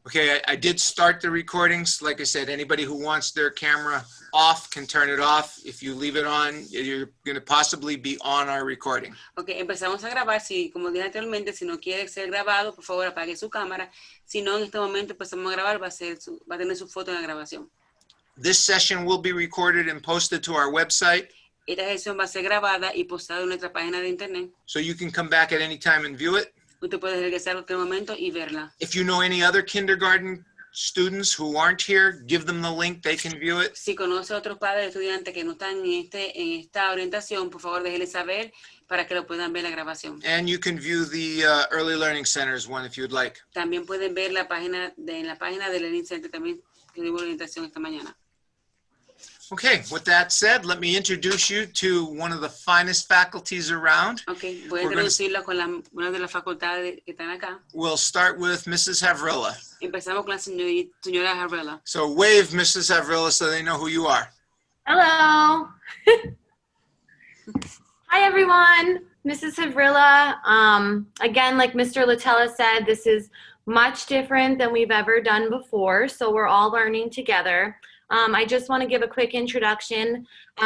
Okay, I did start the recordings. Like I said, anybody who wants their camera off can turn it off. If you leave it on, you're going to possibly be on our recording. Ok, empezamos a grabar. Si, como dije anteriormente, si no quiere ser grabado, por favor apague su cámara. Si no, en este momento empezamos a grabar, va a tener su foto en la grabación. This session will be recorded and posted to our website. Esta sesión va a ser grabada y postada en nuestra página de internet. So you can come back at any time and view it. Usted puede regresar a cualquier momento y verla. If you know any other kindergarten students who aren't here, give them the link, they can view it. Si conoce a otros padres de estudiantes que no están en esta orientación, por favor déjenles saber para que lo puedan ver la grabación. And you can view the Early Learning Center's one if you'd like. También pueden ver en la página del Learning Center también que dimos orientación esta mañana. Okay, with that said, let me introduce you to one of the finest faculties around. Okay, voy a introducirla con una de las facultades que están acá. We'll start with Mrs. Havrilla. Empezamos con la señora Havrilla. So wave, Mrs. Havrilla, so they know who you are. Hello. Hi, everyone. Mrs. Havrilla. Again, like Mr. Latella said, this is much different than we've ever done before, so we're all learning together. I just want to give a quick introduction. Jill.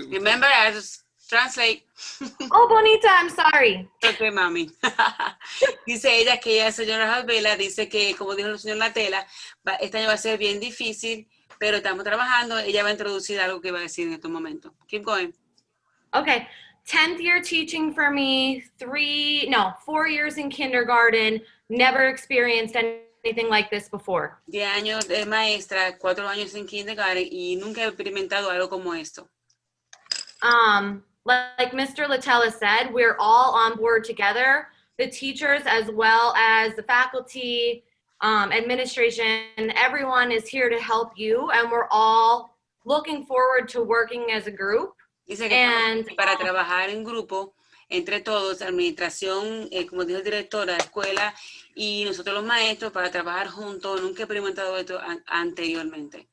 Remember, I just translate. Oh, Bonita, I'm sorry. Okay, mami. Dice ella que ella, señora Havrilla, dice que, como dijo el señor Latella, este año va a ser bien difícil, pero estamos trabajando. Ella va a introducir algo que va a decir en estos momentos. Keep going. Okay. 10th year teaching for me, 4 years in kindergarten, never experienced anything like this before. 10 años de maestra, 4 años en kindergarten y nunca he experimentado algo como esto. Like Mr. Latella said, we're all on board together, the teachers as well as the faculty, administration, everyone is here to help you, and we're all looking forward to working as a group. Dice que para trabajar en grupo, entre todos, administración, como dijo el director, la escuela y nosotros los maestros, para trabajar juntos. Nunca he experimentado esto anteriormente.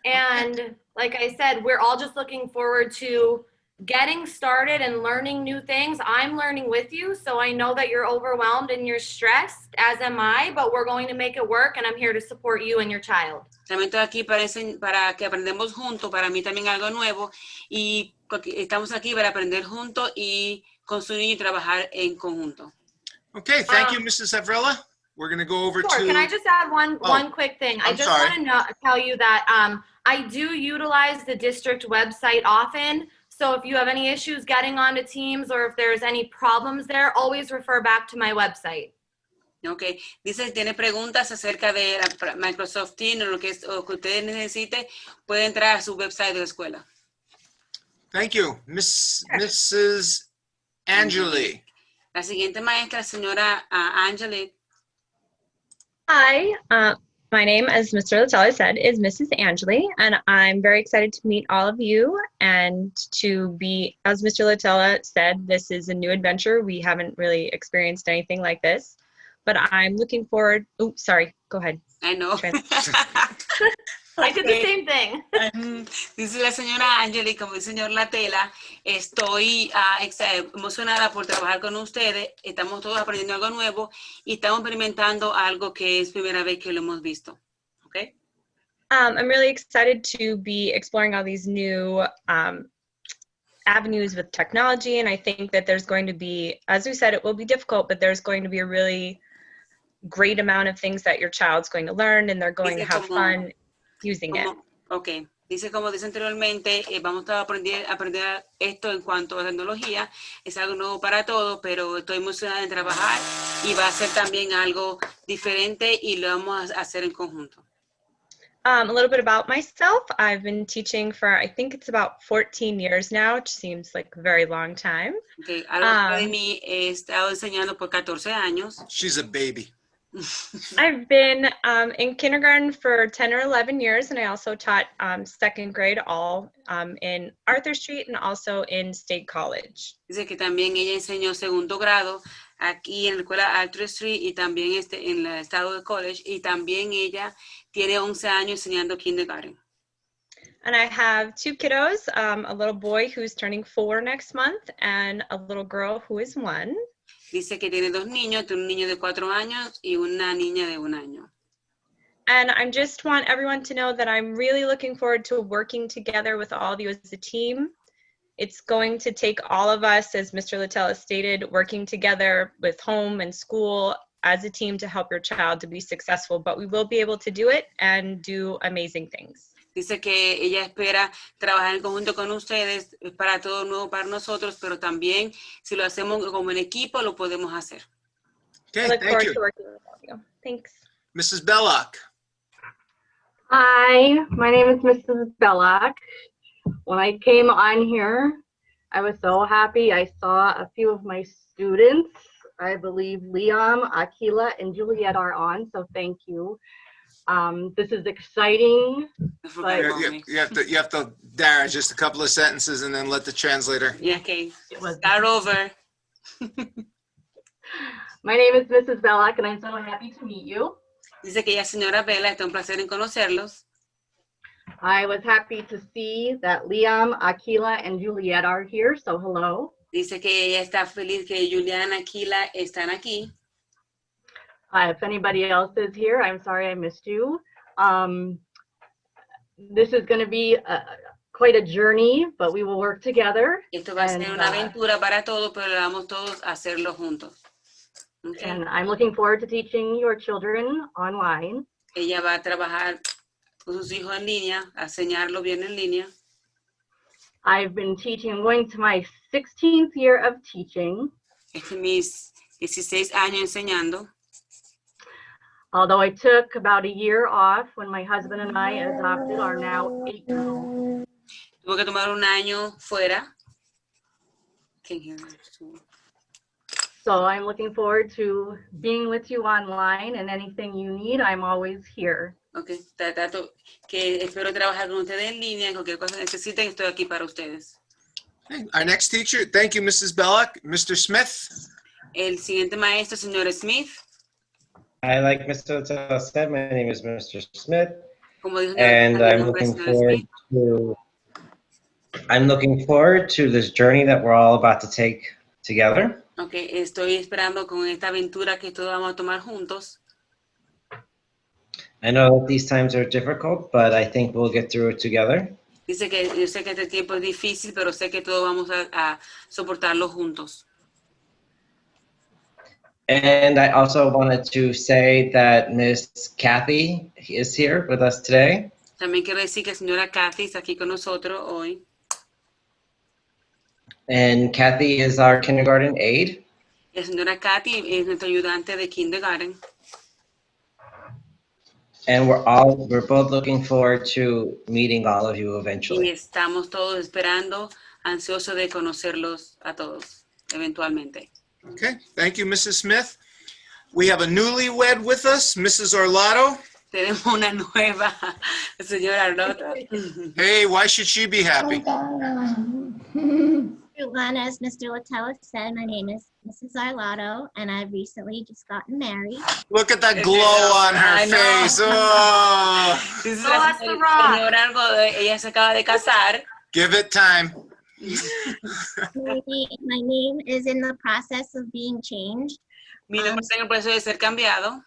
And like I said, we're all just looking forward to getting started and learning new things. I'm learning with you, so I know that you're overwhelmed and you're stressed, as am I, but we're going to make it work, and I'm here to support you and your child. También estoy aquí para que aprendamos juntos, para mí también algo nuevo, y estamos aquí para aprender juntos y con su niño y trabajar en conjunto. Okay, thank you, Mrs. Havrilla. We're going to go over Sure. to... Can I just add one quick thing? I just want to tell you that I do utilize the district website often. So if you have any issues getting onto Teams or if there's any problems there, always refer back to my website. Okay. Dice, si tiene preguntas acerca de Microsoft Teams o lo que ustedes necesiten, puede entrar a su website de la escuela. Thank you. Mrs. Angeli. La siguiente maestra, señora Angeli. Hi, my name, as Mr. Latella said, is Mrs. Angeli, and I'm very excited to meet all of you and to be, as Mr. Latella said, this is a new adventure. We haven't really experienced anything like this, but I'm looking forward. Oh, sorry, go ahead. I know. I did the same thing. Dice la señora Angeli, como dice el señor Latella, estoy emocionada por trabajar con ustedes. Estamos todos aprendiendo algo nuevo y estamos experimentando algo que es primera vez que lo hemos visto. Okay? I'm really excited to be exploring all these new avenues with technology, and I think that there's going to be, as we said, it will be difficult, but there's going to be a really great amount of things that your child's going to learn, and they're going to have fun using it. Okay. Dice, como dice anteriormente, vamos a aprender esto en cuanto a tecnología. Es algo nuevo para todos, pero estoy emocionada de trabajar y va a ser también algo diferente y lo vamos a hacer en conjunto. A little bit about myself. I've been teaching for, I think it's about 14 years now, which seems like a very long time. Okay. Algo de mí, he estado enseñando por 14 años. She's a baby. I've been in kindergarten for 10 or 11 years, and I also taught second grade all in Arthur Street and also in State College. Dice que también ella enseñó segundo grado aquí en la escuela Arthur Street y también en el estado de College, y también ella tiene 11 años enseñando kindergarten. And I have 2 kiddos, a little boy who's turning 4 next month and a little girl who is 1. Dice que tiene 2 niños, tiene un niño de 4 años y una niña de 1 año. And I just want everyone to know that I'm really looking forward to working together with all of you as a team. It's going to take all of us, as Mr. Littell has stated, working together with home and school as a team to help your child to be successful, but we will be able to do it and do amazing things. Dice que ella espera trabajar en conjunto con ustedes, es para todo nuevo para nosotros, pero también si lo hacemos como en equipo, lo podemos hacer. I Okay, look thank forward you. to working with all of you. Thanks. Mrs. Belloc. Hi, my name is Mrs. Belloc. When I came on here, I was so happy. I saw a few of my students. I believe Liam, Akila, and Juliet are on, so thank you. This is exciting. But, You have to, Dara, just a couple of sentences and then let the translator. yeah, okay. Start over. My name is Mrs. Belloc, and I'm so happy to meet you. Dice que ella, señora Vela, está un placer en conocerlos. I was happy to see that Liam, Akila, and Juliet are here, so hello. Dice que ella está feliz que Juliana, Aquila están aquí. If anybody else is here, I'm sorry I missed you. This is going to be quite a journey, but we will work together. Esto va a ser And, una aventura para todos, pero vamos todos a hacerlo juntos. Okay. And I'm looking forward to teaching your children online. Ella va a trabajar con sus hijos en línea, a enseñarlo bien en línea. I've been teaching, I'm going to my 16th year of teaching. Este es mis 16 años enseñando. Although I took about a year off when my husband and I adopted our now 8-year-old. Tuve que tomar un año fuera. Can't hear you. So I'm looking forward to being with you online, and anything you need, I'm always here. Okay. Trato que espero trabajar con ustedes en línea. Cualquier cosa que necesiten, estoy aquí para ustedes. Okay, our next teacher, thank you, Mrs. Belloc. Mr. Smith. El siguiente maestro, señor Smith. I, like Mr. Littell said, my name is Mr. Smith, Como dijo and el I'm nombre del looking señor forward to this journey that we're all about to take together. Okay, estoy esperando con esta aventura que todos vamos a tomar juntos. I know that these times are difficult, but I think we'll get through it together. Dice que yo sé que este tiempo es difícil, pero sé que todos vamos a soportarlo juntos. And I also wanted to say that Miss Kathy is here with us today. También quiero decir que la señora Kathy está aquí con nosotros hoy. And Kathy is our kindergarten aide. La señora Kathy es nuestra ayudante de kindergarten. And we're both looking forward to meeting all of you Y eventually. estamos todos esperando, ansiosos de conocerlos a todos, eventualmente. Okay, thank you, Mrs. Smith. We have a newlywed with us, Mrs. Orlato. Tenemos una nueva señora Arlota. Hey, why should she be happy? Everyone, as Mr. Littell said, my name is Mrs. Arlotto, and I've recently just gotten married. Look at that glow on her I know. face. Oh, Dice Oh, la that's the rock. señora Arlota, ella se acaba de casar. give it time. My name is in the process of being changed. Mi nombre está en el proceso de ser cambiado.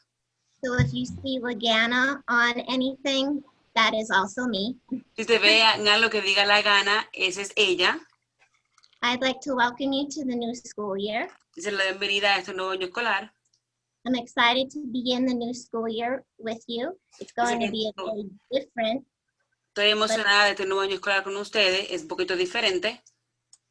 So if you see Lagana on anything, that is also me. Si te ve en algo que diga la gana, esa es ella. I'd like to welcome you to the new school year. Dice la bienvenida a este nuevo año escolar. I'm excited to begin the new school year with you. It's going to be a very different. Estoy emocionada de este nuevo año escolar con ustedes. Es un poquito diferente.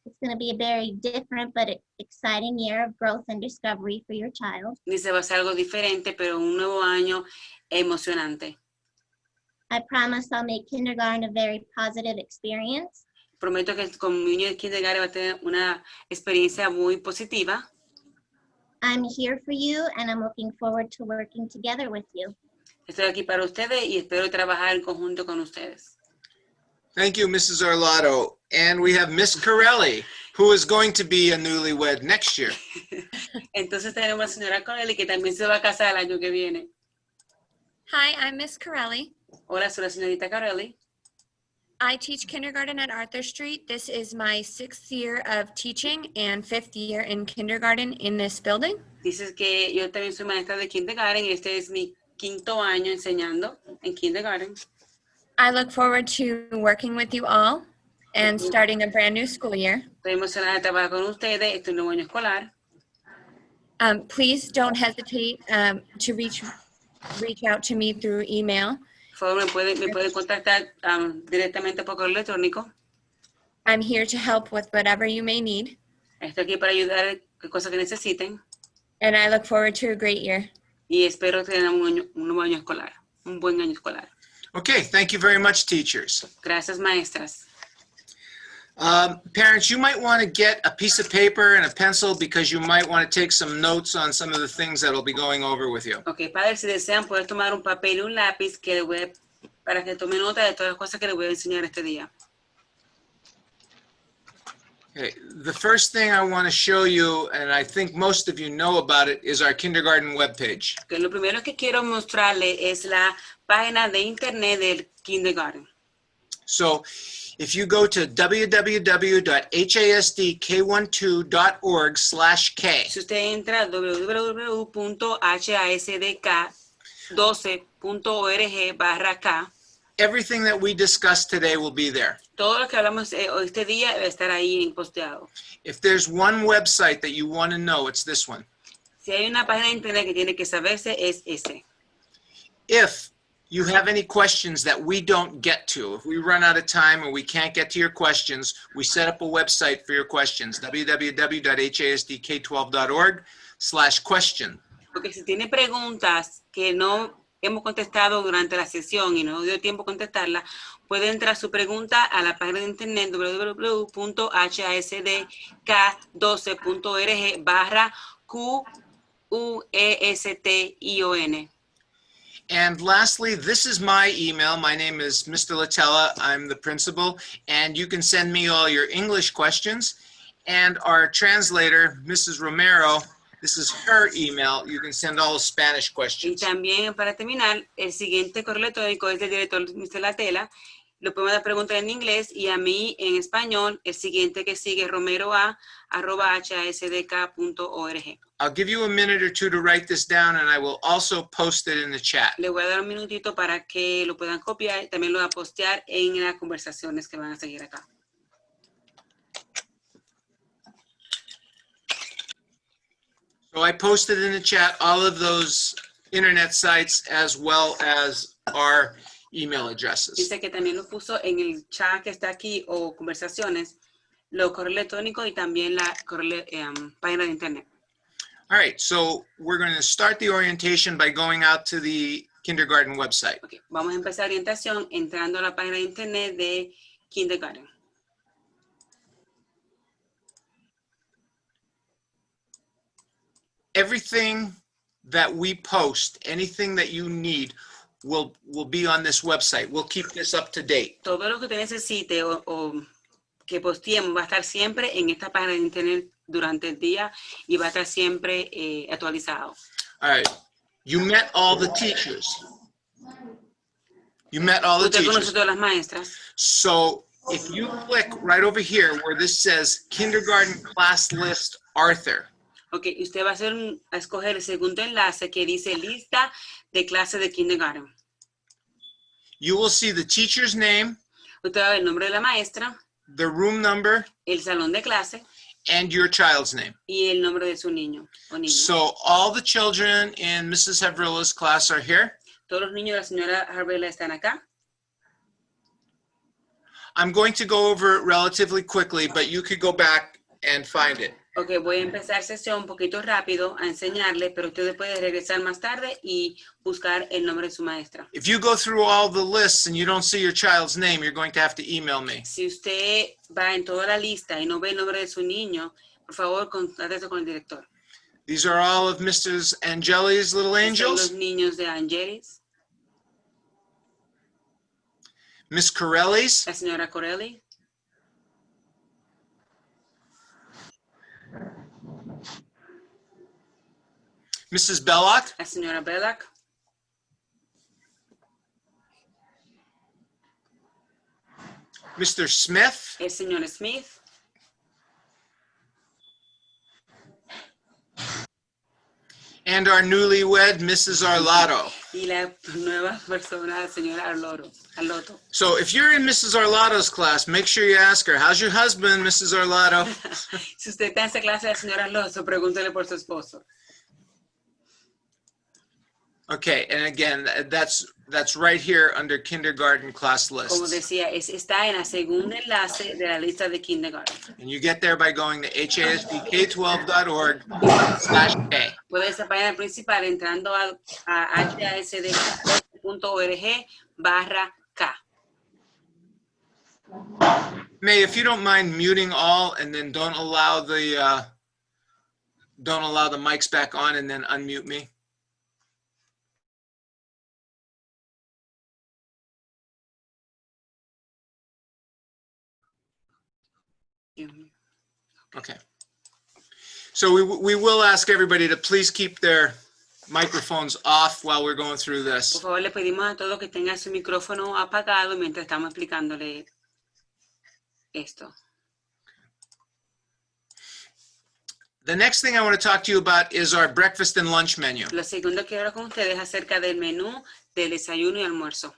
It's going to be a very different but exciting year of growth and discovery for your child. Dice va a ser algo diferente, pero un nuevo año emocionante. I promise I'll make kindergarten a very positive experience. Prometo que con mi niño de kindergarten va a tener una experiencia muy positiva. I'm here for you and I'm looking forward to working together with you. Estoy aquí para ustedes y espero trabajar en conjunto con ustedes. Thank you, Mrs. Orlato. And we have Miss Corelli, who is going to be a newlywed next year. Entonces tenemos a la señora Corelli que también se va a casar el año que viene. Hi, I'm Miss Corelli. Hola, soy la señorita Corelli. I teach kindergarten at Arthur Street. This is my 6th year of teaching and 5th year in kindergarten in this building. Dices que yo también soy maestra de kindergarten y este es mi 5º año enseñando en kindergarten. I look forward to working with you all and starting a brand new school year. Estoy emocionada de trabajar con ustedes, este nuevo año escolar. Please don't hesitate to reach out to me through email. Por favor, me pueden contactar directamente por correo electrónico. I'm here to help with whatever you may need, Estoy aquí para ayudar en cosas que necesiten and I look forward to a great year. y espero tener un nuevo año escolar, un buen año escolar. Okay, thank you very much, teachers. Gracias, maestras. Parents, you might want to get a piece of paper and a pencil because you might want to take some notes on some of the things that I'll be going over with you. Ok, padres, si desean poder tomar un papel y un lápiz para que tome nota de todas las cosas que les voy a enseñar este día. Okay, the first thing I want to show you, and I think most of you know about it, is our kindergarten webpage. Okay, lo primero que quiero mostrarle es la página de internet del kindergarten. So if you go to www.hasdk12.org/K, Si usted entra a www.hasdk12.org/K, everything that we discussed today will be there. todo lo que hablamos este día va a estar ahí en posteado. If there's one website that you want to know, it's this one. Si hay una página de internet que tiene que saberse, es ese. If you have any questions that we don't get to, if we run out of time or we can't get to your questions, we set up a website for your questions, www.hasdk12.org/question. Porque si tiene preguntas que no hemos contestado durante la sesión y no dio tiempo a contestarla, puede entrar su pregunta a la página de internet www.hasdk12.org/QUESTION. And lastly, this is my email. My name is Mr. Latella. I'm the principal, and you can send me all your English questions. And our translator, Mrs. Romero, this is her email. You can send all Spanish Y questions. también, para terminar, el siguiente correo electrónico es del director Mr. Latella. Lo podemos dar preguntas en inglés y a mí en español. El siguiente que sigue, romeroa@hasdk.org. I'll give you a minute or two to write this down, and I will also post it in the chat. Le voy a dar un minutito para que lo puedan copiar y también lo voy a postear en las conversaciones que van a seguir acá. So I posted in the chat all of those internet sites as well as our email addresses. Dice que también lo puso en el chat que está aquí o conversaciones, los correos electrónicos y también la página de internet. All right, so we're going to start the orientation by going out to the kindergarten website. Okay. Vamos a empezar orientación entrando a la página de internet de kindergarten. Everything that we post, anything that you need, will be on this website. We'll keep this up to date. Todo lo que usted necesite o que posteemos va a estar siempre en esta página de internet durante el día y va a estar siempre actualizado. All right, you met all the teachers. You met all the Usted conoce teachers. todas las maestras. So if you click right over here where this says kindergarten class list Arthur, Ok, usted va a escoger el segundo enlace que dice lista de clases de kindergarten. you will see the teacher's name, Usted va a ver el nombre de la maestra, the room number, el salón de clase and your child's name. y el nombre de su niño o niña. So all the children in Mrs. Havrila's class are here. Todos los niños de la señora Harvela están acá. I'm going to go over it relatively quickly, but you could go back and find it. Ok, voy a empezar sesión un poquito rápido a enseñarle, pero usted puede regresar más tarde y buscar el nombre de su maestra. If you go through all the lists and you don't see your child's name, you're going to have to email me. Si usted va en toda la lista y no ve el nombre de su niño, por favor, contáctese con el director. These are all of Mrs. Angeli's little Son angels. los niños de Angelis, Miss Corelli's, la señora Corelli, Mrs. Belloc, la señora Bellac, Mr. Smith, el señor Smith and our newlywed, Mrs. Arlotto. y la nueva persona, el señor Arlotto. So if you're in Mrs. Arlotto's class, make sure you ask her, how's your husband, Mrs. Arlotto? Si usted está en esa clase del señor Arlotto, pregúntele por su esposo. Okay, and again, that's right here under kindergarten class Como lists. decía, está en la segunda enlace de la lista de kindergarten. And you get there by going to hasdk12.org/K. Puede esa página principal entrando a hasdk.org/K. May, if you don't mind muting all and then don't allow the mics back on and then unmute me. Okay. So we will ask everybody to please keep their microphones off while we're going through Por this. favor, le pedimos a todos que tengan su micrófono apagado mientras estamos explicándole esto. The next thing I want to talk to you about is our breakfast and lunch menu. Lo segundo que quiero hablar con ustedes es acerca del menú del desayuno y almuerzo.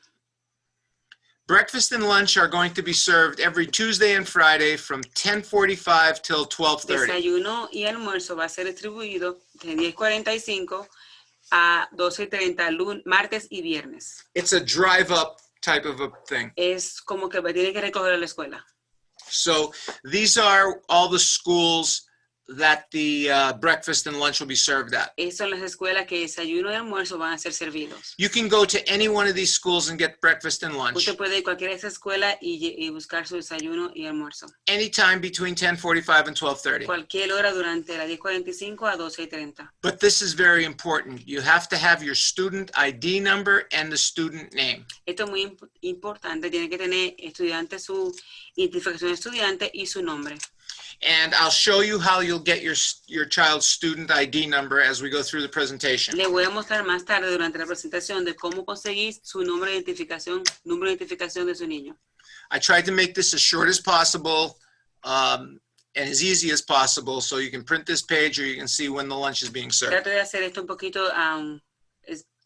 Breakfast and lunch are going to be served every Tuesday and Friday from 10:45 till 12:30. Desayuno y almuerzo va a ser distribuido de 10:45 a 12:30 martes y viernes. It's a drive-up type of a thing. Es como que tiene que recoger a la escuela. So these are all the schools that the breakfast and lunch will be served at. Esas son las escuelas que desayuno y almuerzo van a ser servidos. You can go to any one of these schools and get breakfast and lunch Usted puede ir a cualquiera de esas escuelas y buscar su desayuno y almuerzo. anytime between 10:45 and 12:30. Cualquier hora durante las 10:45 a 12:30. But this is very important. You have to have your student ID number and the student name. Esto es muy importante. Tiene que tener estudiante su identificación de estudiante y su nombre. And I'll show you how you'll get your child's student ID number as we go through the presentation. Le voy a mostrar más tarde durante la presentación de cómo conseguir su número de identificación de su niño. I tried to make this as short as possible and as easy as possible so you can print this page or you can see when the lunch is being served. Trato de hacer esto un poquito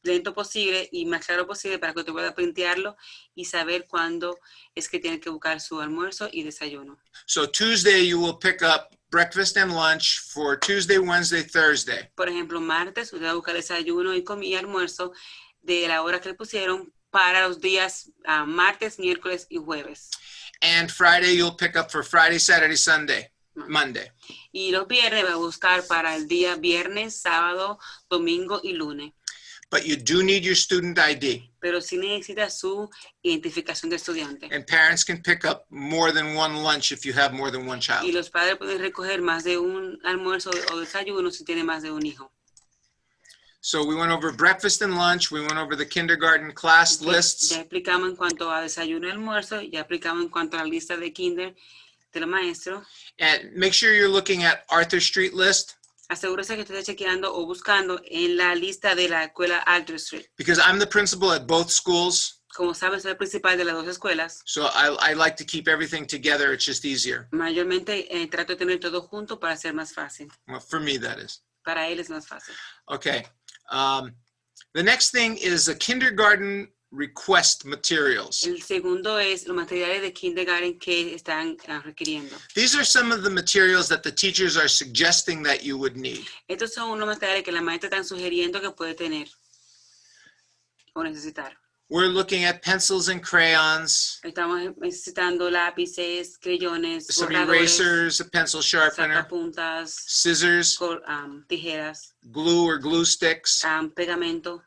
lento posible y más claro posible para que usted pueda printearlo y saber cuándo es que tiene que buscar su almuerzo y desayuno. So Tuesday you will pick up breakfast and lunch for Tuesday, Wednesday, Thursday. Por ejemplo, martes usted va a buscar desayuno y almuerzo de la hora que le pusieron para los días martes, miércoles y jueves. And Friday you'll pick up for Friday, Saturday, Sunday, Monday. Y los viernes va a buscar para el día viernes, sábado, domingo y lunes. But you do need your student ID. Pero sí necesita su identificación de estudiante. And parents can pick up more than one lunch if you have more than one Y child. los padres pueden recoger más de un almuerzo o desayuno si tiene más de un hijo. So we went over breakfast and lunch. We went over the kindergarten class lists. Ya explicamos en cuanto a desayuno y almuerzo, ya explicamos en cuanto a la lista de kinder de los maestros. And make sure you're looking at Arthur Street list Asegúrese que esté chequeando o buscando en la lista de la escuela Arthur Street. because I'm the principal at both schools. Como saben, soy el principal de las dos escuelas. So I like to keep everything together. It's just easier. Mayormente trato de tener todo junto para ser más fácil. Well, for me, that is. Para él es más fácil. Okay. The next thing is a kindergarten request materials. El segundo es los materiales de kindergarten que están requiriendo. These are some of the materials that the teachers are suggesting that you would need. Estos son unos materiales que la maestra están sugiriendo que puede tener o necesitar. We're looking at pencils and crayons, Estamos necesitando lápices, crayones, some borradores, erasers, a pencil sharpener, sacapuntas, scissors, tijeras, glue or glue sticks, pegamento.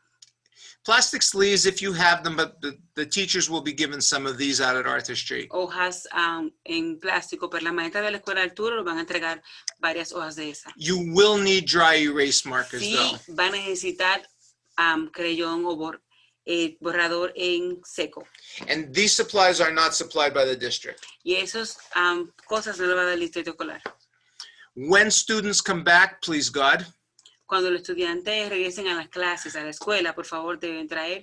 plastic sleeves if you have them, but the teachers will be given some of these out at Arthur Street. Hojas en plástico, pero la maestra de la escuela Arturo nos van a entregar varias hojas de esas. You will need dry erase markers Sí, though. van a necesitar crayón o borrador en seco. And these supplies are not supplied by the district. Y esas cosas no las va a dar el distrito escolar. When students come back, please God, Cuando los estudiantes regresen a las clases, a la escuela, por favor, deben traer.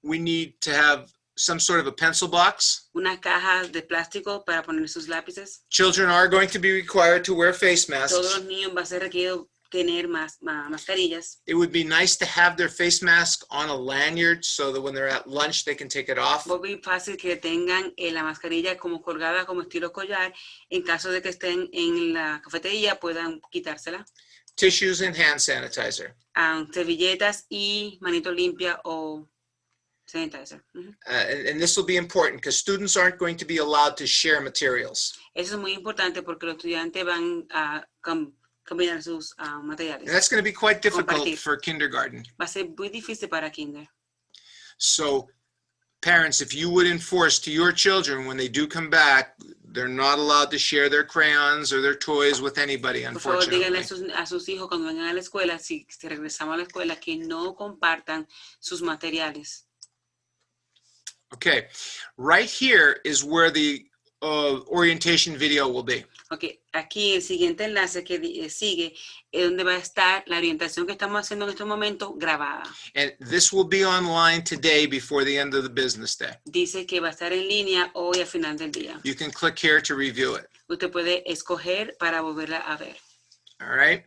we need to have some sort of a pencil box. una caja de plástico para poner sus lápices. Children are going to be required to wear face Todos masks. los niños va a ser requerido tener mascarillas. It would be nice to have their face mask on a lanyard so that when they're at lunch, they can take it off. Es muy fácil que tengan la mascarilla como colgada, como estilo collar. En caso de que estén en la cafetería, puedan quitársela. Tissues and hand sanitizer. Servilletas y manito limpia o sanitizer. Ujú. And this will be important because students aren't going to be allowed to share materials. Eso es muy importante porque los estudiantes van a combinar sus And materiales. that's going to be quite difficult Compartir. for kindergarten. Va a ser muy difícil para kinder. So parents, if you would enforce to your children when they do come back, they're not allowed to share their crayons or their toys with anybody, Por favor, díganle unfortunately. a sus hijos cuando vengan a la escuela, si regresamos a la escuela, que no compartan sus materiales. Okay, right here is where the orientation video will be. Ok, aquí el siguiente enlace que sigue es donde va a estar la orientación que estamos haciendo en este momento grabada. And this will be online today before the end of the business day. Dice que va a estar en línea hoy al final del día. You can click here to review it. Usted puede escoger para volverla a ver. All right.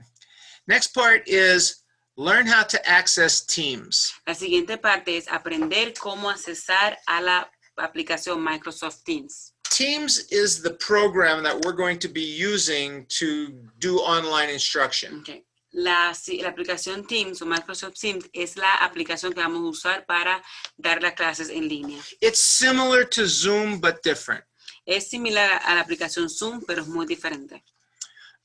Next part is learn how to access Teams. La siguiente parte es aprender cómo accesar a la aplicación Microsoft Teams. Teams is the program that we're going to be using to do online instruction. Okay. La aplicación Teams o Microsoft Teams es la aplicación que vamos a usar para dar las clases en línea. It's similar to Zoom, but different. Es similar a la aplicación Zoom, pero es muy diferente.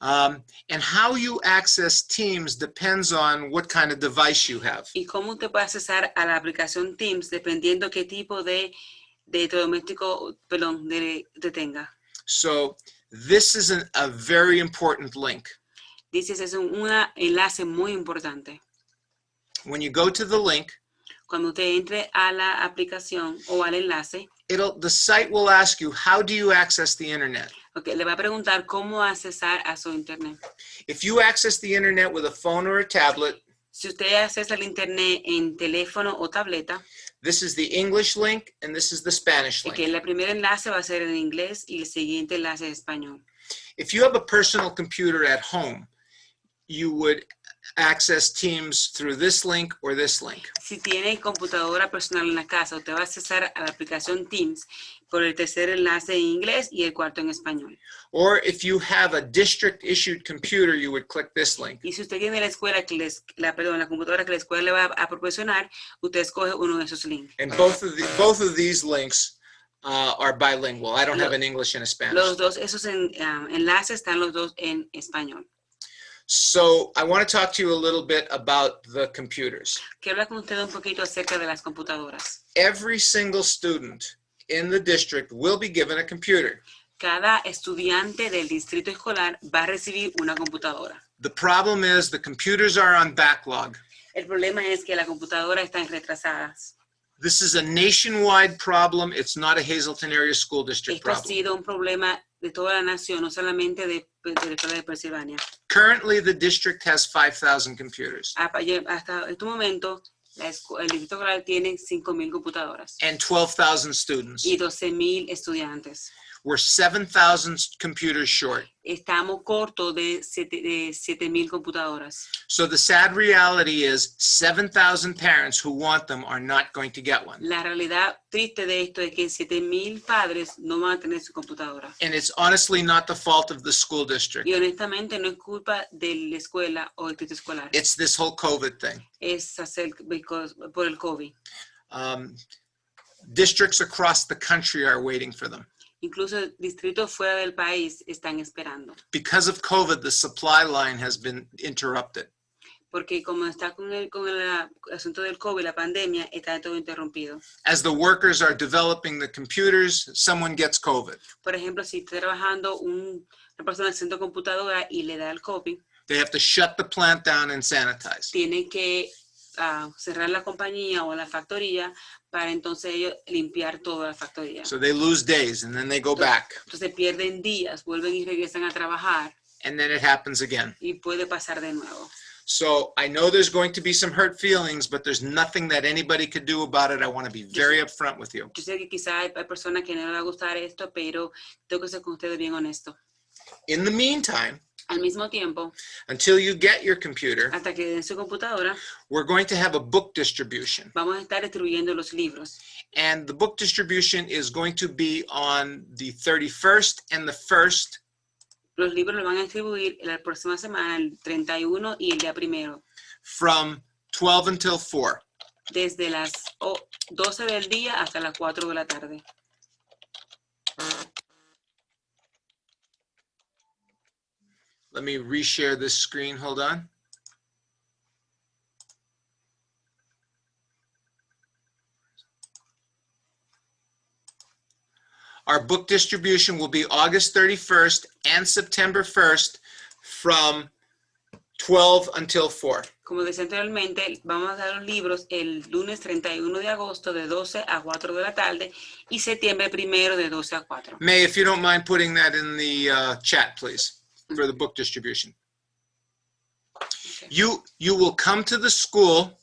And how you access Teams depends on what kind of device you have. Y cómo usted puede accesar a la aplicación Teams dependiendo qué tipo de electrodoméstico, perdón, de tenga. So this is a very important link. Dices, es un enlace muy importante. When you go to the link, Cuando usted entre a la aplicación o al enlace, the site will ask you, how do you access the internet? okay, le va a preguntar cómo accesar a su internet. If you access the internet with a phone or a tablet, Si usted accesa al internet en teléfono o tableta, this is the English link and this is the Spanish link. que el primer enlace va a ser en inglés y el siguiente enlace en español. If you have a personal computer at home, you would access Teams through this link or this link. Si tiene computadora personal en la casa, usted va a accesar a la aplicación Teams por el tercer enlace en inglés y el cuarto en español. Or if you have a district-issued computer, you would click this link. Y si usted tiene la escuela la computadora que la escuela le va a proporcionar, usted escoge uno de esos links. And both of these links are bilingual. I don't have an English and a Spanish. Los dos, esos enlaces están los dos en español. So I want to talk to you a little bit about the computers. Quiero hablar con usted un poquito acerca de las computadoras. Every single student in the district will be given a computer. Cada estudiante del distrito escolar va a recibir una computadora. The problem is the computers are on backlog. El problema es que las computadoras están retrasadas. This is a nationwide problem. It's not a Hazleton Area School District Esto ha problem. sido un problema de toda la nación, no solamente de la escuela de Pensilvania. Currently, the district has 5,000 computers Hasta este momento, el distrito escolar tiene 5,000 computadoras and 12,000 students. y 12,000 estudiantes. We're 7,000 computers short. Estamos cortos de 7,000 computadoras. So the sad reality is 7,000 parents who want them are not going to get one. La realidad triste de esto es que 7,000 padres no van a tener su computadora. And it's honestly not the fault of the school district. Y honestamente no es culpa de la escuela o del distrito escolar. It's this whole COVID thing. Es por el COVID. Districts across the country are waiting for them. Incluso distritos fuera del país están esperando. Because of COVID, the supply line has been interrupted. Porque como está con el asunto del COVID, la pandemia, está todo interrumpido. As the workers are developing the computers, someone gets COVID. Por ejemplo, si está trabajando una persona haciendo computadora y le da el COVID, They have to shut the plant down and sanitize. tienen que cerrar la compañía o la factoría para entonces ellos limpiar toda la factoría. So they lose days and then they go back. Entonces pierden días, vuelven y regresan a trabajar And then it happens again. y puede pasar de nuevo. So I know there's going to be some hurt feelings, but there's nothing that anybody could do about it. I want to be very upfront with you. Yo sé que quizá hay personas que no les va a gustar esto, pero tengo que ser con ustedes bien honesto. In the meantime, Al mismo tiempo, until you get your computer, hasta que den su computadora, we're going to have a book distribution. vamos a estar distribuyendo los libros. And the book distribution is going to be on the 31st and the 1st Los libros los van a distribuir la próxima semana, el 31 y el día 1, from 12 until 4. desde las 12 del día hasta las 4 de la tarde. Let me reshare this screen. Hold on. Our book distribution will be August 31st and September 1st from 12 until 4. Como decía anteriormente, vamos a dar los libros el lunes 31 de agosto de 12 a 4 de la tarde y septiembre 1 de 12 a 4. May, if you don't mind putting that in the chat, please, for the book distribution. Okay. You will come to the school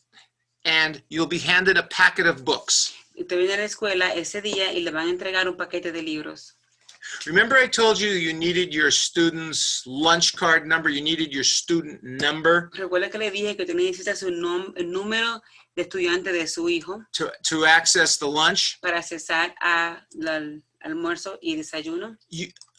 and you'll be handed a packet of books. Usted viene a la escuela ese día y le van a entregar un paquete de libros. Remember I told you you needed your student's lunch card number, you needed your student number Recuerda que le dije que usted necesita el número de estudiante de su hijo to access the lunch. para accesar al almuerzo y desayuno.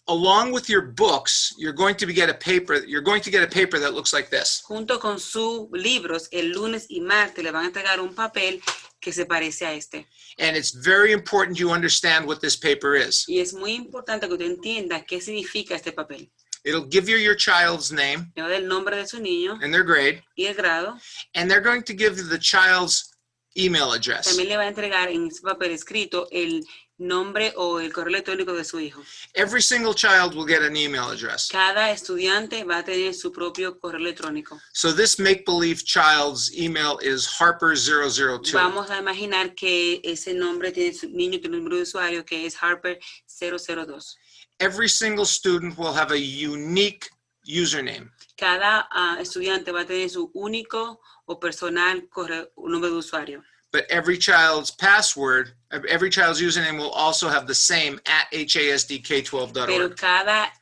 Along with your books, you're going to get a paper that looks like this. Junto con sus libros, el lunes y martes le van a entregar un papel que se parece a este. And it's very important you understand what this paper is. Y es muy importante que usted entienda qué significa este papel. It'll give you your child's name Le va a dar el nombre de su niño and their grade, y el grado. and they're going to give you the child's email address. También le va a entregar en ese papel escrito el nombre o el correo electrónico de su hijo. Every single child will get an email address. Cada estudiante va a tener su propio correo electrónico. So this make-believe child's email is Harper002. Vamos a imaginar que ese nombre tiene su niño, tiene un número de usuario que es Harper 002. Every single student will have a unique username. Cada estudiante va a tener su único o personal nombre de usuario. But every child's password, every child's username will also have the same at Pero hasdk12.org. cada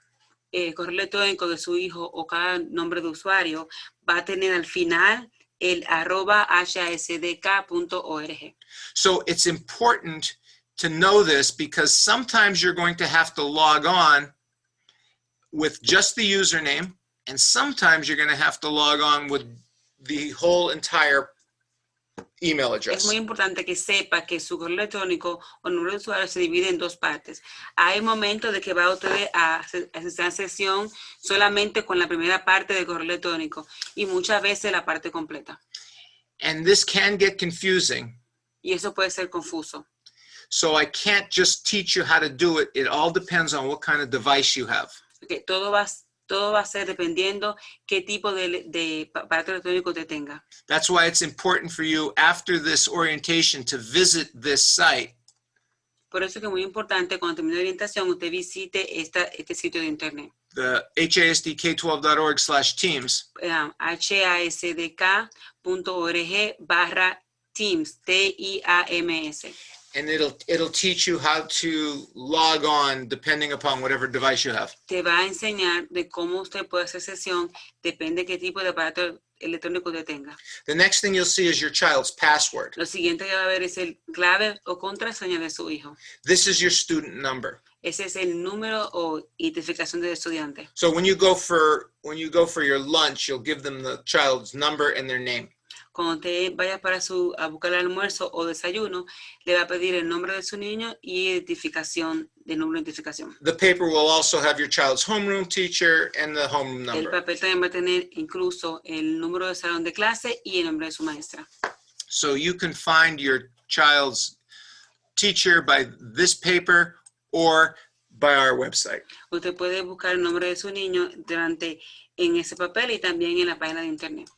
correo electrónico de su hijo o cada nombre de usuario va a tener al final el @hasdk.org. So it's important to know this because sometimes you're going to have to log on with just the username, and sometimes you're going to have to log on with the whole entire email Es address. muy importante que sepa que su correo electrónico o número de usuario se divide en dos partes. Hay momentos de que va usted a hacer sesión solamente con la primera parte del correo electrónico y muchas veces la parte completa. And this can get confusing. Y eso puede ser confuso. So I can't just teach you how to do it. It all depends on what kind of device you have. Porque todo va a ser dependiendo qué tipo de aparato electrónico usted tenga. That's why it's important for you after this orientation to visit this site Por eso es que es muy importante cuando termine la orientación usted visite este sitio de internet. the hasdk12.org/teams. hasdk.org/teams, TIAMS. And it'll teach you how to log on depending upon whatever device you have. Te va a enseñar de cómo usted puede hacer sesión, depende de qué tipo de aparato electrónico usted tenga. The next thing you'll see is your child's password. Lo siguiente que va a ver es el clave o contraseña de su hijo. This is your student number. Ese es el número o identificación del estudiante. So when you go for your lunch, you'll give them the child's number and their name. Cuando usted vaya a buscar el almuerzo o desayuno, le va a pedir el nombre de su niño y identificación, del número de identificación. The paper will also have your child's homeroom teacher and the homeroom El number. papel también va a tener incluso el número de salón de clase y el nombre de su maestra. So you can find your child's teacher by this paper or by our website. Usted puede buscar el nombre de su niño en ese papel y también en la página de internet.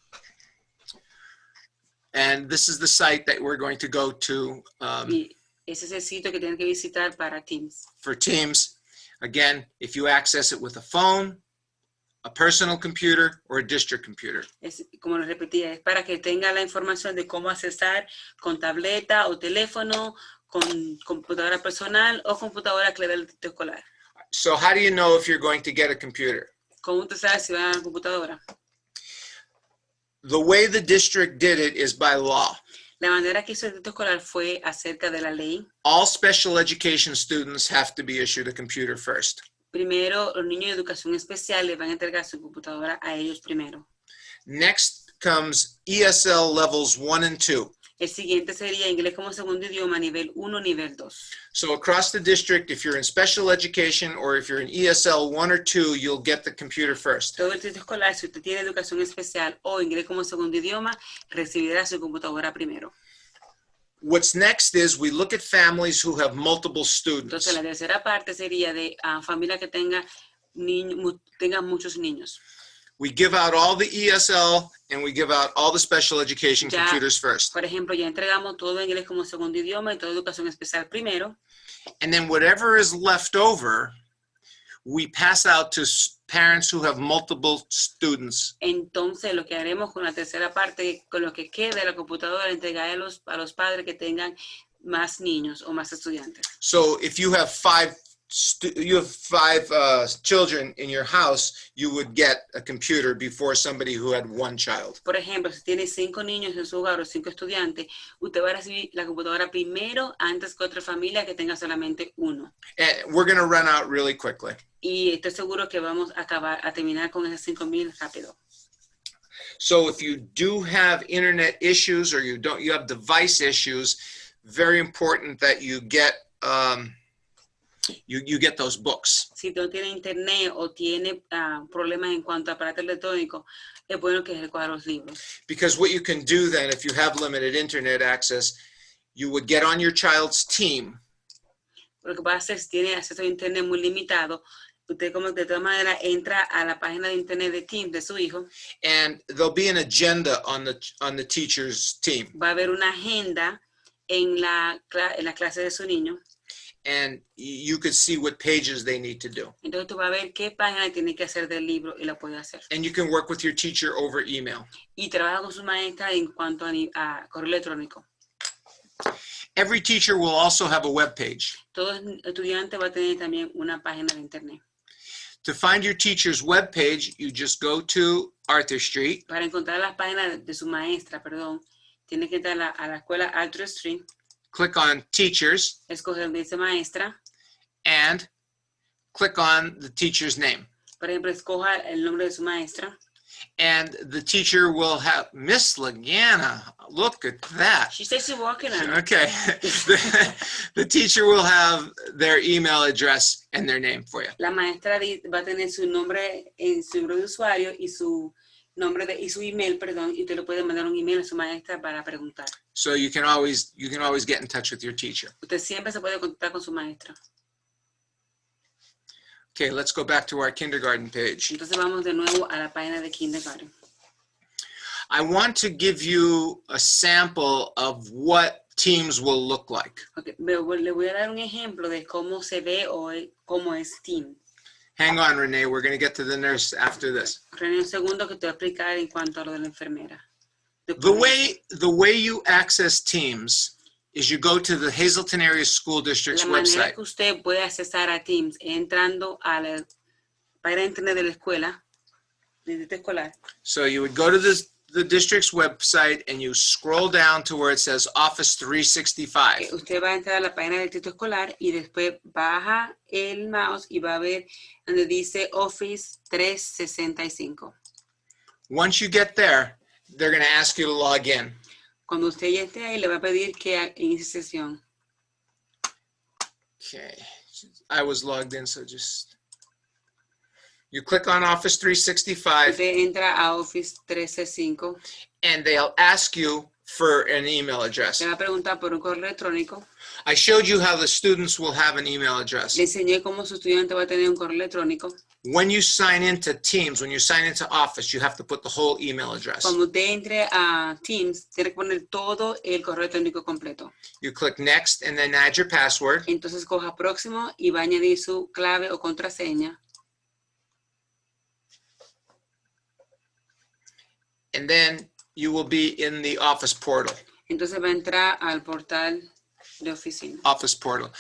And this is the site that we're going to go to Y ese es el sitio que tienen que visitar para Teams. for Teams. Again, if you access it with a phone, a personal computer, or a district computer. Es, como lo repetía, es para que tenga la información de cómo accesar con tableta o teléfono, con computadora personal o computadora que le dé el distrito escolar. So how do you know if you're going to get a computer? ¿Cómo usted sabe si va a la computadora? The way the district did it is by law. La manera que hizo el distrito escolar fue acerca de la ley. All special education students have to be issued a computer first. Primero, los niños de educación especial les van a entregar su computadora a ellos primero. Next comes ESL levels 1 and 2. El siguiente sería inglés como segundo idioma, nivel 1, nivel 2. So across the district, if you're in special education or if you're in ESL 1 or 2, you'll get the computer first. Todo el distrito escolar, si usted tiene educación especial o inglés como segundo idioma, recibirá su computadora primero. What's next is we look at families who have multiple students. Entonces, la tercera parte sería de familia que tengan muchos niños. We give out all the ESL and we give out all the special education Ya. computers first. Por ejemplo, ya entregamos todo inglés como segundo idioma y toda educación especial primero. And then whatever is left over, we pass out to parents who have multiple students. Entonces, lo que haremos con la tercera parte, con lo que quede de la computadora, entregar a los padres que tengan más niños o más estudiantes. So if you have five children in your house, you would get a computer before somebody who had one child. Por ejemplo, si tiene 5 niños en su hogar o 5 estudiantes, usted va a recibir la computadora primero antes que otra familia que tenga solamente uno. And we're going to run out really quickly. Y estoy seguro que vamos a terminar con esos 5,000 rápido. So if you do have internet issues or you have device issues, very important that you get you get those books. Si no tiene internet o tiene problemas en cuanto a aparato electrónico, es bueno que recoja los libros. Because what you can do then, if you have limited internet access, you would get on your child's team. Lo que va a hacer, si tiene acceso a internet muy limitado, usted como de todas maneras entra a la página de internet de Teams de su hijo. And there'll be an agenda on the teacher's team. Va a haber una agenda en la clase de su niño. And you could see what pages they need to do. Entonces tú vas a ver qué página tiene que hacer del libro y la puede hacer. And you can work with your teacher over email. Y trabaja con su maestra en cuanto a correo electrónico. Every teacher will also have a web page. Todo estudiante va a tener también una página de internet. To find your teacher's web page, you just go to Arthur Street. Para encontrar las páginas de su maestra, tiene que entrar a la escuela Arthur Street, Click on Teachers escoger donde dice maestra, and click on the teacher's name. por ejemplo, escoja el nombre de su maestra. And the teacher will have, Miss Lagana, look at that. She says she's walking on it. Okay. The teacher will have their email address and their name for you. La maestra va a tener su nombre en su nombre de usuario y su email, y usted le puede mandar un email a su maestra para preguntar. So you can always get in touch with your teacher. Usted siempre se puede contactar con su maestra. Okay, let's go back to our kindergarten page. Entonces vamos de nuevo a la página de kindergarten. I want to give you a sample of what Teams will look like. Okay, le voy a dar un ejemplo de cómo se ve o cómo es Teams. Hang on, Renee, we're going to get to the nurse after this. René, un segundo que te voy a explicar en cuanto a lo de la enfermera. The way you access Teams is you go to the Hazleton Area School District's La manera website. que usted puede accesar a Teams entrando a la página de internet de la escuela, del distrito escolar. So you would go to the district's website and you scroll down to where it says Office 365. Usted va a entrar a la página del distrito escolar y después baja el mouse y va a ver donde dice Office 365. Once you get there, they're going to ask you to log in. Cuando usted ya esté ahí, le va a pedir que inicie sesión. Okay, I was logged in, so just... You click on Office 365 Usted entra a Office 365. and they'll ask you for an email address. Le va a preguntar por un correo electrónico. I showed you how the students will have an email address. Le enseñé cómo su estudiante va a tener un correo electrónico. When you sign into Teams, when you sign into Office, you have to put the whole email address. Cuando usted entre a Teams, tiene que poner todo el correo electrónico completo. You click Next and then add your password. Entonces coja próximo y va a añadir su clave o contraseña. And then you will be in the office portal. Entonces va a entrar al portal de oficina. Office portal.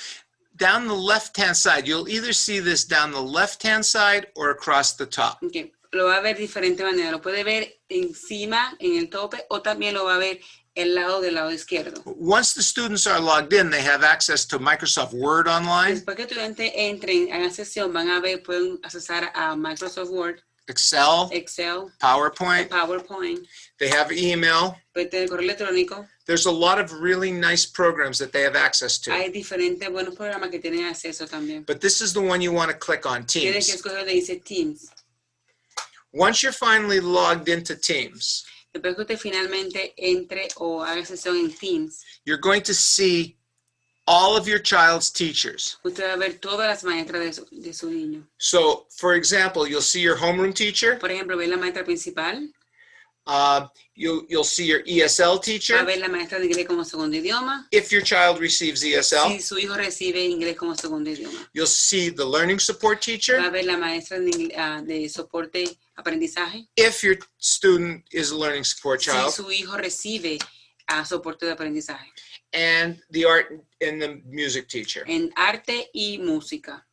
Down the left-hand side, you'll either see this down the left-hand side or across the top. Okay. Lo va a ver de diferente manera. Lo puede ver encima, en el tope, o también lo va a ver el lado del lado izquierdo. Once the students are logged in, they have access to Microsoft Word online, Después que estudiantes entren a la sesión, van a ver, pueden accesar a Microsoft Word, Excel, Excel, PowerPoint. PowerPoint, They have email. puede tener correo electrónico. There's a lot of really nice programs that they have access to. Hay diferentes buenos programas que tienen acceso también. But this is the one you want to click on, Tienen que Teams. escoger donde dice Teams. Once you're finally logged into Teams, Después que usted finalmente entre o haga sesión en Teams, you're going to see all of your child's teachers. usted va a ver todas las maestras de su niño. So, for example, you'll see your homeroom teacher. Por ejemplo, ve la maestra principal, You'll see your ESL va a teacher. ver la maestra de inglés como segundo idioma. If your child receives ESL, Si su hijo recibe inglés como segundo idioma, you'll see the learning support va a teacher. ver la maestra de soporte aprendizaje. If your student is a learning support Si child, su hijo recibe soporte de aprendizaje. and the art and the music teacher. En arte y música.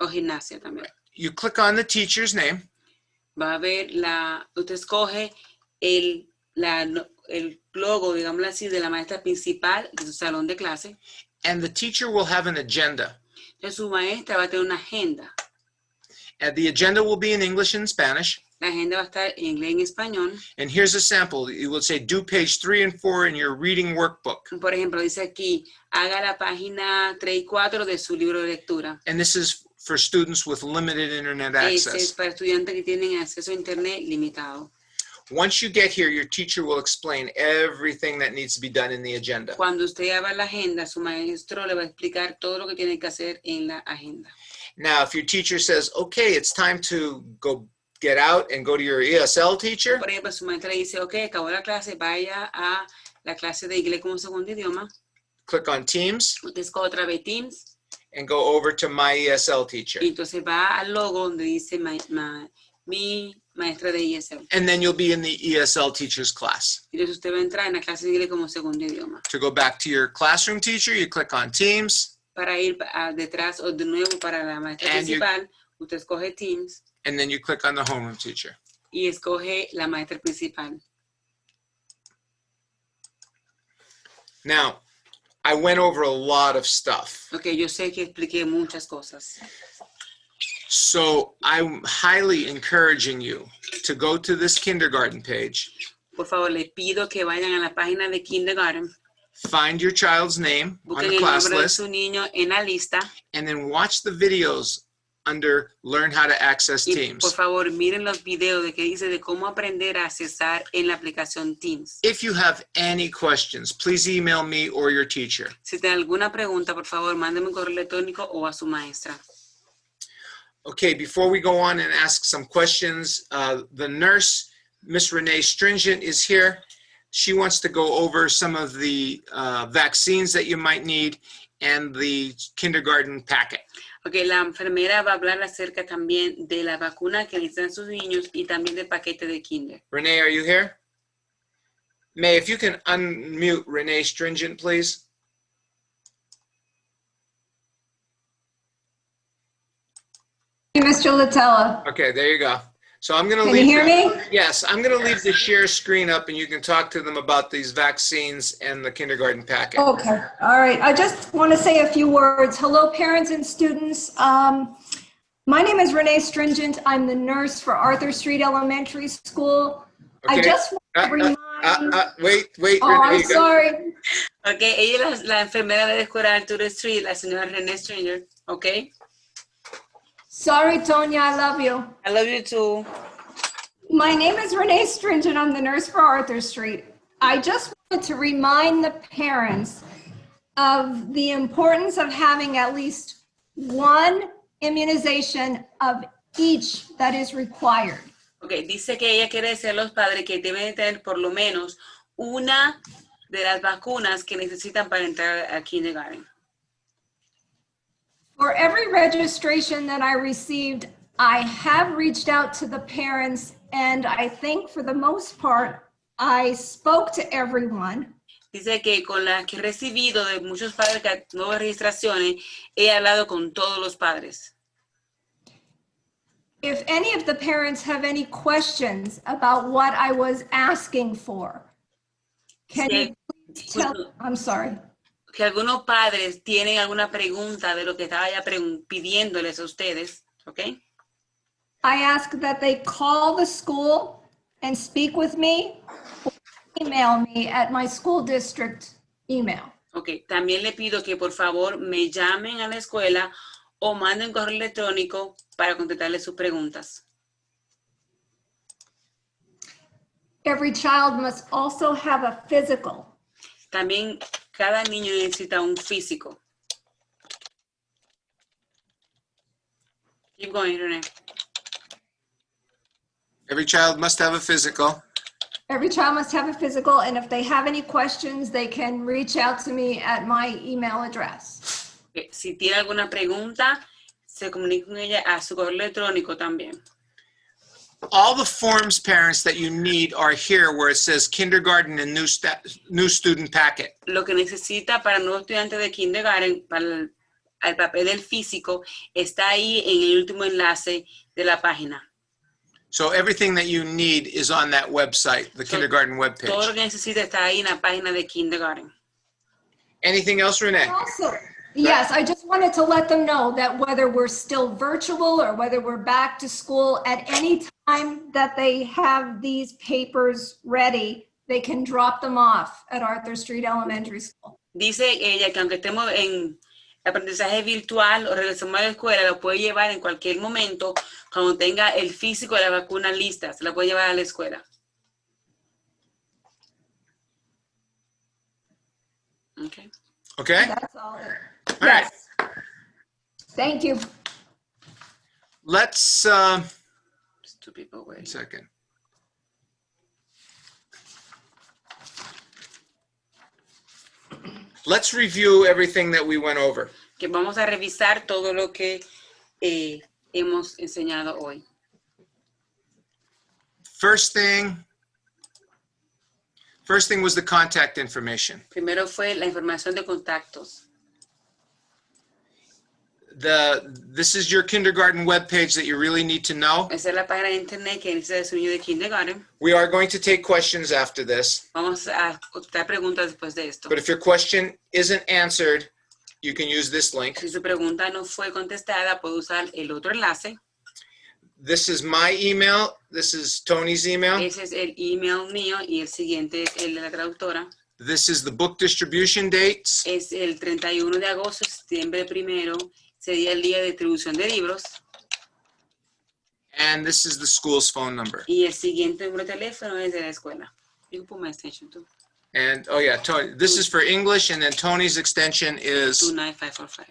O gimnasia también. You click on the teacher's name, Va a ver usted escoge el logo, digámoslo así, de la maestra principal de su salón de clase. and the teacher will have an agenda. Entonces su maestra va a tener una agenda. And the agenda will be in English and Spanish. La agenda va a estar en inglés y en español. And here's a sample. You will say, do page 3 and 4 in your reading workbook. Por ejemplo, dice aquí, haga la página 3 y 4 de su libro de lectura. And this is for students with limited internet Ese es access. para estudiantes que tienen acceso a internet limitado. Once you get here, your teacher will explain everything that needs to be done in the agenda. Cuando usted abra la agenda, su maestro le va a explicar todo lo que tiene que hacer en la agenda. Now, if your teacher says, okay, it's time to go get out and go to your ESL teacher, Por ejemplo, su maestra le dice, ok, acabó la clase, vaya a la clase de inglés como segundo idioma. click on Teams Usted escoge otra vez Teams and go over to My ESL Teacher. y entonces va al logo donde dice mi maestra de ESL. And then you'll be in the ESL teacher's class. Y entonces usted va a entrar en la clase de inglés como segundo idioma. To go back to your classroom teacher, you click on Teams, Para ir detrás o de nuevo para la maestra And you- principal, usted escoge Teams and then you click on the homeroom teacher. y escoge la maestra principal. Now, I went over a lot of stuff. Ok, yo sé que expliqué muchas cosas. So I'm highly encouraging you to go to this kindergarten page, Por favor, les pido que vayan a la página de kindergarten, find your child's name on busquen the el class nombre de list, su niño en la lista and then watch the videos under Learn How to Access y por Teams. favor miren los videos de que dice de cómo aprender a accesar en la aplicación Teams. If you have any questions, please email me or your teacher. Si tienen alguna pregunta, por favor, mándenme un correo electrónico o a su maestra. Okay, before we go on and ask some questions, the nurse, Miss Renee Stringent, is here. She wants to go over some of the vaccines that you might need and the kindergarten packet. Ok, la enfermera va a hablar acerca también de la vacuna que necesitan sus niños y también del paquete de kinder. Renee, are you here? May, if you can unmute Renee Stringent, please. Mr. Latella, Okay, there you go. So I'm gonna can leave. you hear me? Yes, I'm gonna leave the share screen up and you can talk to them about these vaccines and the kindergarten packet. Okay, all right. I just want to say a few words. Hello, parents and students. My name is Renee Stringent. I'm the nurse for Arthur Street Elementary School. I Okay. just want to remind. Wait, Oh, Renee. I'm you got- Ok, sorry. ella es la enfermera de la escuela Arthur Street, la señora Renee Stringer. Ok, Sorry, Tonya, I love you. I love you too. My name is Renee Stringent. I'm the nurse for Arthur Street. I just wanted to remind the parents of the importance of having at least one immunization of each that is required. Ok, dice que ella quiere decir a los padres que deben tener por lo menos una de las vacunas que necesitan para entrar a kindergarten. For every registration that I received, I have reached out to the parents and I think for the most part, I spoke to everyone. Dice que con las que he recibido de muchos padres, nuevas registraciones, he hablado con todos los padres. If any of the parents have any questions about what I was asking for, can you please tell, I'm sorry. Que algunos padres tienen alguna pregunta de lo que estaba ya pidiéndoles a ustedes, ¿ok? I ask that they call the school and speak with me, or email me at my school district email. Ok, también le pido que por favor me llamen a la escuela o manden correo electrónico para contestarles sus preguntas. Every child must also have a physical. También cada niño necesita un físico. Keep going, Renee. Every child must have a physical. Every child must have a physical, and if they have any questions, they can reach out to me at my email address. Okay, si tiene alguna pregunta, se comunica con ella a su correo electrónico también. All the forms, parents, that you need are here where it says kindergarten and new student packet. Lo que necesita para nuevos estudiantes de kindergarten, para el papel del físico, está ahí en el último enlace de la página. So everything that you need is on that website, the kindergarten Todo webpage. lo que necesita está ahí en la página de kindergarten. Anything else, Renee? Also, yes, I just wanted to let them know that whether we're still virtual or whether we're back to school, at any time that they have these papers ready, they can drop them off at Arthur Street Elementary School. Dice ella que aunque estemos en aprendizaje virtual o regresamos a la escuela, lo puede llevar en cualquier momento cuando tenga el físico de la vacuna lista. Se la puede llevar a la escuela. Okay. Okay? That's all. All right. Yes. Thank you. Let's, Just two people one waiting. second. Let's review everything that we went over. Que vamos a revisar todo lo que hemos enseñado hoy. First thing was the contact information. Primero fue la información de contactos. This is your kindergarten webpage that you really need to know. Esa es la página de internet que necesita de su niño de kindergarten. We are going to take questions after this, Vamos a contestar preguntas después de esto. but if your question isn't answered, you can use this link. Si su pregunta no fue contestada, puede usar el otro enlace. This is my email. This is Tony's email. Ese es el email mío y el siguiente es el de la traductora. This is the book distribution dates. Es el 31 de agosto, septiembre 1, sería el día de distribución de libros. And this is the school's phone number. Y el siguiente número de teléfono es de la escuela. You can put my extension too. And, oh yeah, Tony, this is for English, and then Tony's extension is 29545.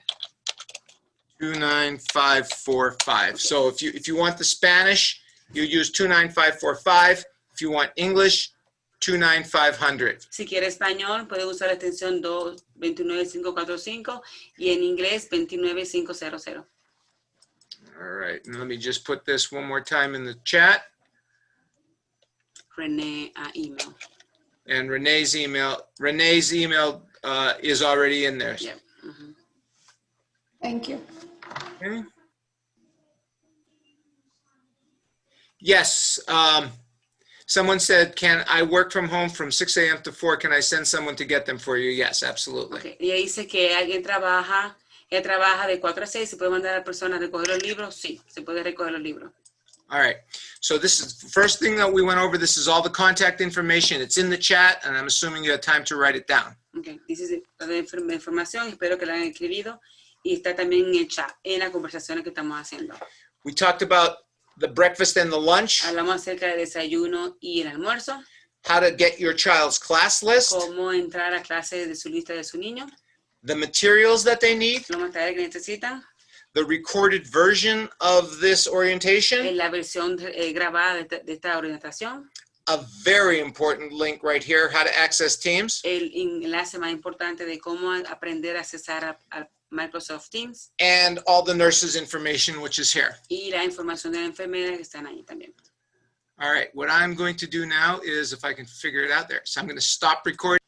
29545. So if you want the Spanish, you use 29545. If you want English, 29500. Si quiere español, puede usar la extensión 29545 y en inglés 29500. All right, and let me just put this one more time in the chat. René email. And Renee's email is already in there. Yeah. Mhm. Thank you. Okay. Yes, someone said, can I work from home from 6 a.m. to 4? Can I send someone to get them for you? Yes, absolutely. Okay. Ella dice que ella trabaja de 4 a 6, ¿se puede mandar a la persona a recoger los libros? Sí, se puede recoger los libros. All right, so this is the first thing that we went over. This is all the contact information. It's in the chat, and I'm assuming you had time to write it down. Okay. Dice la información, espero que la hayan escrito y está también en el chat, en las conversaciones que estamos haciendo. We talked about the breakfast and the lunch, Hablamos acerca del desayuno y el almuerzo, how to get your child's class list, cómo entrar a clase de su lista de su niño, the materials that they need, los materiales que necesitan, the recorded version of this orientation, la versión grabada de esta orientación, a very important link right here, how to access Teams, el enlace más importante de cómo aprender a accesar a Microsoft Teams and all the nurses' information, which is here. y la información de la enfermera que están ahí también. All right, what I'm going to do now is, if I can figure it out there, so I'm going to stop recording.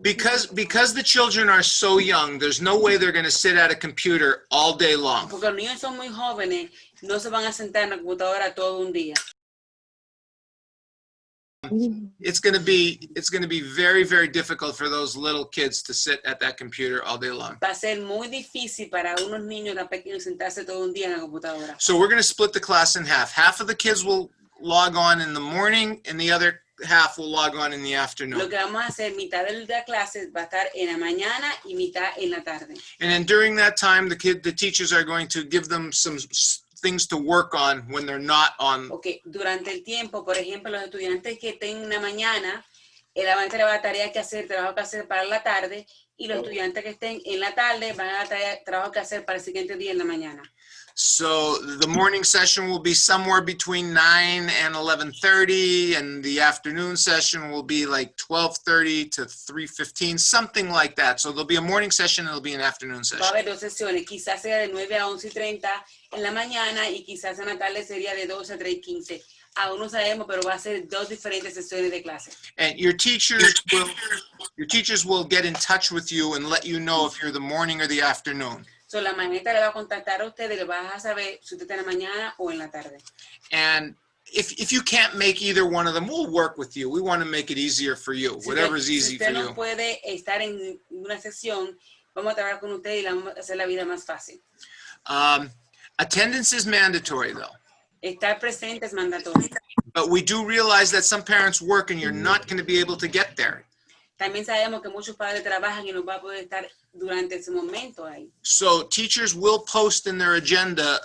Because the children are so young, there's no way they're going to sit at a computer all day long. Porque los niños son muy jóvenes, no se van a sentar en la computadora todo un día. It's going to be very, very difficult for those little kids to sit at that computer all day long. Va a ser muy difícil para unos niños tan pequeños sentarse todo un día en la computadora. So we're going to split the class in half. Half of the kids will log on in the morning, and the other half will log on in the Lo afternoon. que vamos a hacer, mitad de la clase va a estar en la mañana y mitad en la tarde. And then during that time, the teachers are going to give them some things to work on when they're not on. Okay, durante el tiempo, por ejemplo, los estudiantes que estén en la mañana, la maestra va a dar tarea que hacer, trabajo que hacer para la tarde, y los estudiantes que estén en la tarde van a dar trabajo que hacer para el siguiente día en la mañana. So the morning session will be somewhere between 9 and 11:30, and the afternoon session will be like 12:30 to 3:15, something like that. So there'll be a morning session and there'll be an afternoon Va a session. haber dos sesiones, quizás sea de 9 a 11:30 en la mañana y quizás en la tarde sería de 12 a 3:15. Aún no sabemos, pero va a ser dos diferentes sesiones de clase. And your teachers will get in touch with you and let you know if you're the morning or the afternoon. So, la maestra le va a contactar a usted y le va a saber si usted está en la mañana o en la tarde. And if you can't make either one of them, we'll work with you. We want to make it easier for you, whatever's easy Si for usted no you. puede estar en una sección, vamos a trabajar con usted y le vamos a hacer la vida más fácil. Attendance is mandatory though. Estar presente es mandatorio. But we do realize that some parents work and you're not going to be able to get there. También sabemos que muchos padres trabajan y no va a poder estar durante ese momento ahí. So teachers will post in their agenda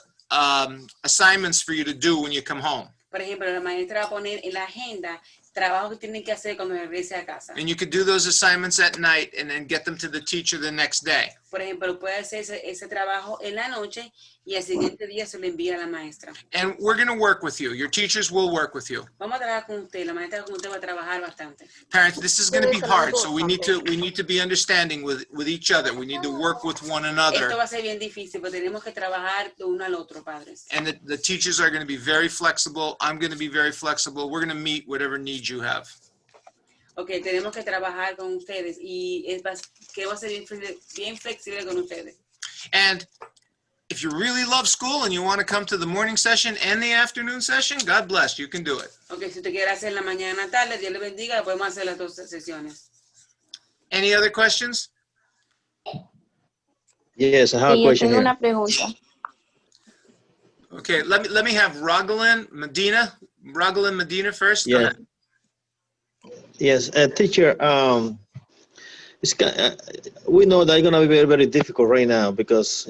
assignments for you to do when you come home. Por ejemplo, la maestra va a poner en la agenda trabajos que tienen que hacer cuando regrese a casa. And you could do those assignments at night and then get them to the teacher the next day. Por ejemplo, puede hacer ese trabajo en la noche y al siguiente día se lo envía a la maestra. And we're going to work with you. Your teachers will work with you. Vamos a trabajar con usted. La maestra con usted va a trabajar bastante. Parents, this is going to be hard, so we need to be understanding with each other. We need to work with one Esto another. va a ser bien difícil, pero tenemos que trabajar de uno al otro, padres. And the teachers are going to be very flexible. I'm going to be very flexible. We're going to meet whatever needs you have. Ok, tenemos que trabajar con ustedes y que va a ser bien flexible con ustedes. And if you really love school and you want to come to the morning session and the afternoon session, God bless, you can do it. Ok, si usted quiere hacer la mañana tarde, Dios le bendiga, podemos hacer las dos sesiones. Any other questions? Yes, I have a Sí, yo question tengo here. una pregunta. Okay, let me have Raglan Medina first. Go Yeah. ahead. Yes, teacher, we know that it's gonna be very, very difficult right now because,